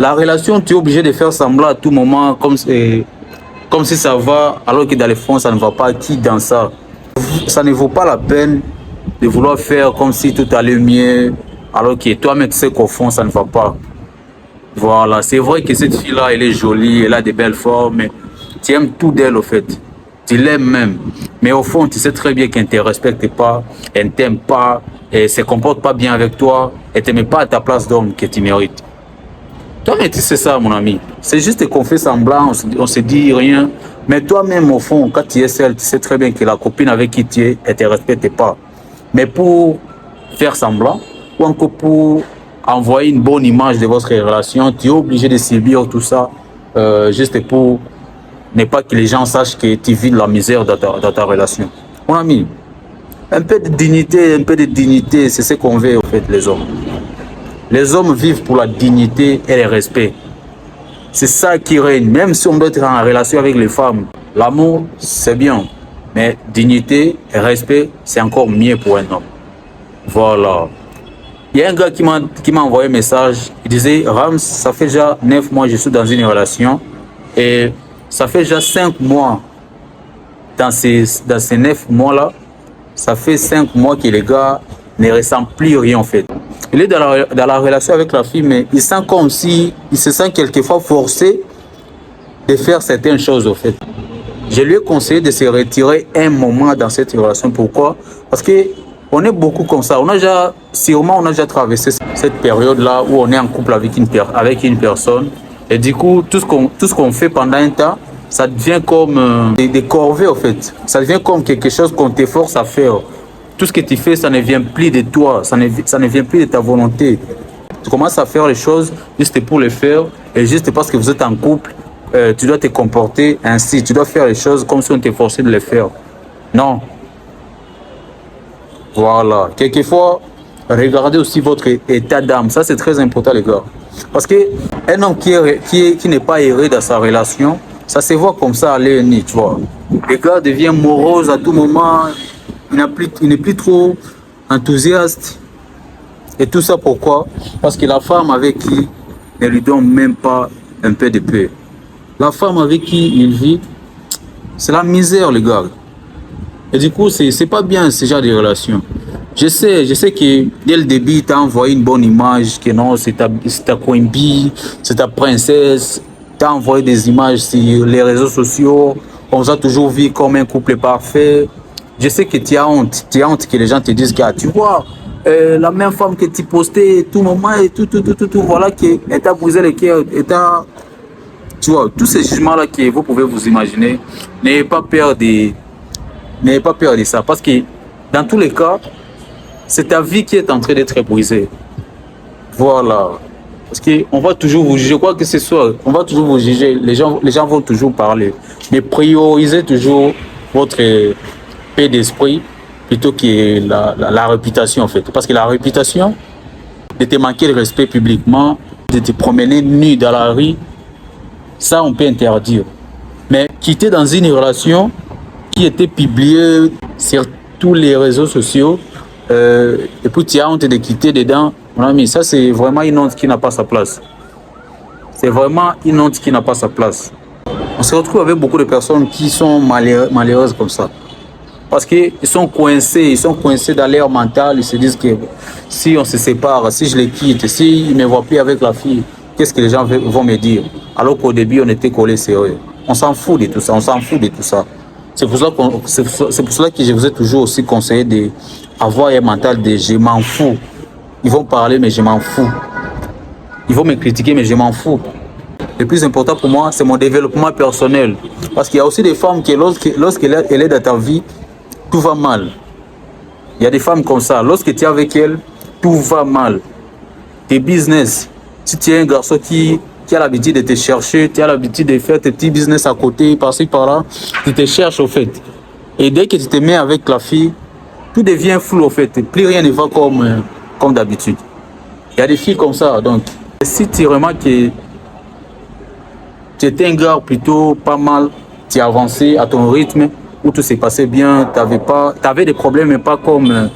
La relation, tu es obligé de faire semblant à tout moment, comme si ça va, alors que dans le fond, ça ne va pas. Qui dans ça? Ça ne vaut pas la peine de vouloir faire comme si tout allait mieux, alors que toi-même, tu sais qu'au fond, ça ne va pas. Voilà, c'est vrai que cette fille-là, elle est jolie, elle a des belles formes, mais tu aimes tout d'elle, au fait. Tu l'aimes même. Mais au fond, tu sais très bien qu'elle ne te respecte pas, elle ne t'aime pas, elle ne se comporte pas bien avec toi, elle ne te met pas à ta place d'homme que tu mérites. Toi-même, tu sais ça, mon ami. C'est juste qu'on fait semblant, on se dit rien. Mais toi-même, au fond, quand tu es seul, tu sais très bien que la copine avec qui tu es, elle ne te respecte pas. Mais pour faire semblant, ou encore pour envoyer une bonne image de votre relation, tu es obligé de subir tout ça, juste pour ne pas que les gens sachent que tu vis de la misère dans ta relation. Mon ami, un peu de dignité, c'est ce qu'on veut, en fait, les hommes. Les hommes vivent pour la dignité et le respect. C'est ça qui règne. Même si on doit être en relation avec les femmes, l'amour, c'est bien. Mais dignité et respect, c'est encore mieux pour un homme. Voilà. Il y a un gars qui m'a envoyé un message. Il disait, Rams, ça fait déjà 9 mois que je suis dans une relation. Et ça fait déjà 5 mois. Dans ces 9 mois-là, ça fait 5 mois que le gars ne ressent plus rien en fait. Il est dans la relation avec la fille, mais il sent comme si il se sent quelquefois forcé de faire certaines choses en fait. Je lui ai conseillé de se retirer un moment dans cette relation. Pourquoi? Parce que on est beaucoup comme ça. On a déjà traversé cette période-là où on est en couple avec une personne. Et du coup, tout ce qu'on fait pendant un temps, ça devient comme des corvées en fait. Ça devient comme quelque chose qu'on te force à faire. Tout ce que tu fais, ça ne vient plus de toi, ça ne vient plus de ta volonté. Tu commences à faire les choses juste pour les faire et juste parce que vous êtes en couple, tu dois te comporter ainsi. Tu dois faire les choses comme si on t'est forcé de les faire. Non. Voilà. Quelquefois, regardez aussi votre état d'âme. Ça, c'est très important, les gars. Parce qu'un homme qui n'est pas heureux dans sa relation, ça se voit comme ça à l'œil nu, tu vois. Le gars devient morose à tout moment. Il n'est plus trop enthousiaste. Et tout ça pourquoi? Parce que la femme avec qui ne lui donne même pas un peu de paix. La femme avec qui il vit, c'est la misère, les gars. Et du coup, c'est pas bien ce genre de relation. Je sais que dès le début, il t'a envoyé une bonne image, que non, c'est ta queen bee, c'est ta princesse. T'as envoyé des images sur les réseaux sociaux. On vous a toujours vu comme un couple parfait. Je sais que tu as honte que les gens te disent que tu vois, la même femme que tu postais tout moment et tout, voilà, qui t'a brisé le cœur, tu vois, tous ces jugements-là que vous pouvez vous imaginer, n'ayez pas peur de ça, parce que dans tous les cas, c'est ta vie qui est en train d'être brisée. Voilà. Parce qu'on va toujours vous juger, je crois que c'est ça, on va toujours vous juger, les gens vont toujours parler, mais priorisez toujours votre paix d'esprit plutôt que la réputation en fait. Parce que la réputation, de te manquer de respect publiquement, de te promener nu dans la rue, ça on peut interdire. Mais quitter dans une relation qui était publiée sur tous les réseaux sociaux, et puis tu as honte de quitter dedans, mon ami, ça c'est vraiment une honte qui n'a pas sa place. C'est vraiment une honte qui n'a pas sa place. On se retrouve avec beaucoup de personnes qui sont malheureuses comme ça. Parce qu'ils sont coincés dans leur mental, ils se disent que si on se sépare, si je les quitte, s'ils ne me voient plus avec la fille, qu'est-ce que les gens vont me dire? Alors qu'au début, on était collés sérieux. On s'en fout de tout ça, C'est pour cela que je vous ai toujours aussi conseillé d'avoir un mental de je m'en fous. Ils vont parler, mais je m'en fous. Ils vont me critiquer, mais je m'en fous. Le plus important pour moi, c'est mon développement personnel. Parce qu'il y a aussi des femmes qui, lorsqu'elle est dans ta vie, tout va mal. Il y a des femmes comme ça. Lorsque tu es avec elles, tout va mal. Tes business, si tu es un garçon qui a l'habitude de te chercher, tu as l'habitude de faire tes petits business à côté, par-ci, par-là, tu te cherches au fait. Et dès que tu te mets avec la fille, tout devient flou au fait. Plus rien ne va comme d'habitude. Il y a des filles comme ça. Donc, si tu remarques que tu étais un gars plutôt pas mal, tu avançais à ton rythme, où tout s'est passé bien, tu avais des problèmes, mais pas comme,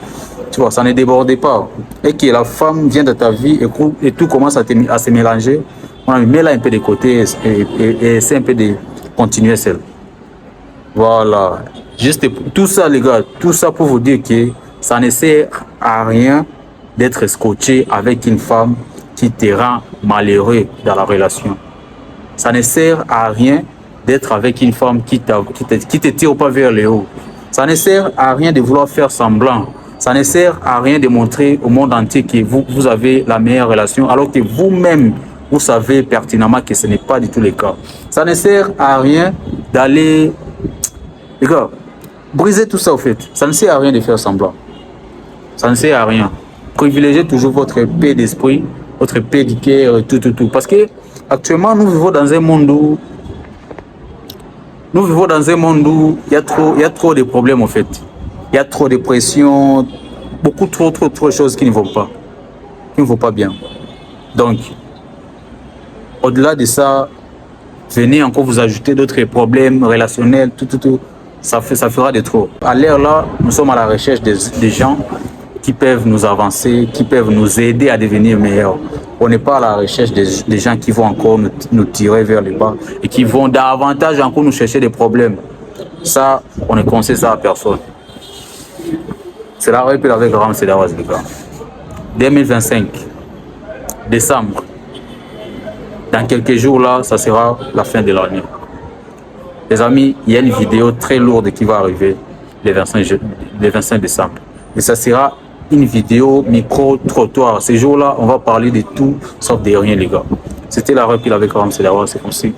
tu vois, ça ne débordait pas. Et que la femme vient de ta vie et tout commence à se mélanger, On met là un peu de côté et essaie un peu de continuer seul. Voilà. Juste tout ça, les gars, tout ça pour vous dire que ça ne sert à rien d'être scotché avec une femme qui te rend malheureux dans la relation. Ça ne sert à rien d'être avec une femme qui te tire pas vers le haut. Ça ne sert à rien de vouloir faire semblant. Ça ne sert à rien de montrer au monde entier que vous avez la meilleure relation, alors que vous-même, vous savez pertinemment que ce n'est pas du tout le cas. Ça ne sert à rien d'aller... Les gars, brisez tout ça au fait. Ça ne sert à rien de faire semblant. Ça ne sert à rien. Privilégiez toujours votre paix d'esprit, votre paix du cœur, tout. Parce que actuellement, nous vivons dans un monde où il y a trop de problèmes en fait. Il y a trop de pression, beaucoup trop de choses qui ne vont pas bien. Donc, au-delà de ça, venez encore vous ajouter d'autres problèmes relationnels, tout. Ça fera de trop. À l'heure là, nous sommes à la recherche des gens qui peuvent nous avancer, qui peuvent nous aider à devenir meilleurs. On n'est pas à la recherche des gens qui vont encore nous tirer vers le bas et qui vont davantage encore nous chercher des problèmes. Ça, on ne conseille ça à personne. C'est la répète avec Ramsey Dawaz, les gars. 2025, décembre. Dans quelques jours là, ça sera la fin de l'année. Les amis, il y a une vidéo très lourde qui va arriver le 25 décembre. Et ça sera une vidéo micro-trottoir. Ces jours-là, on va parler de tout sauf de rien, les gars. C'était la répète avec Ramsey Dawaz, c'est comme si.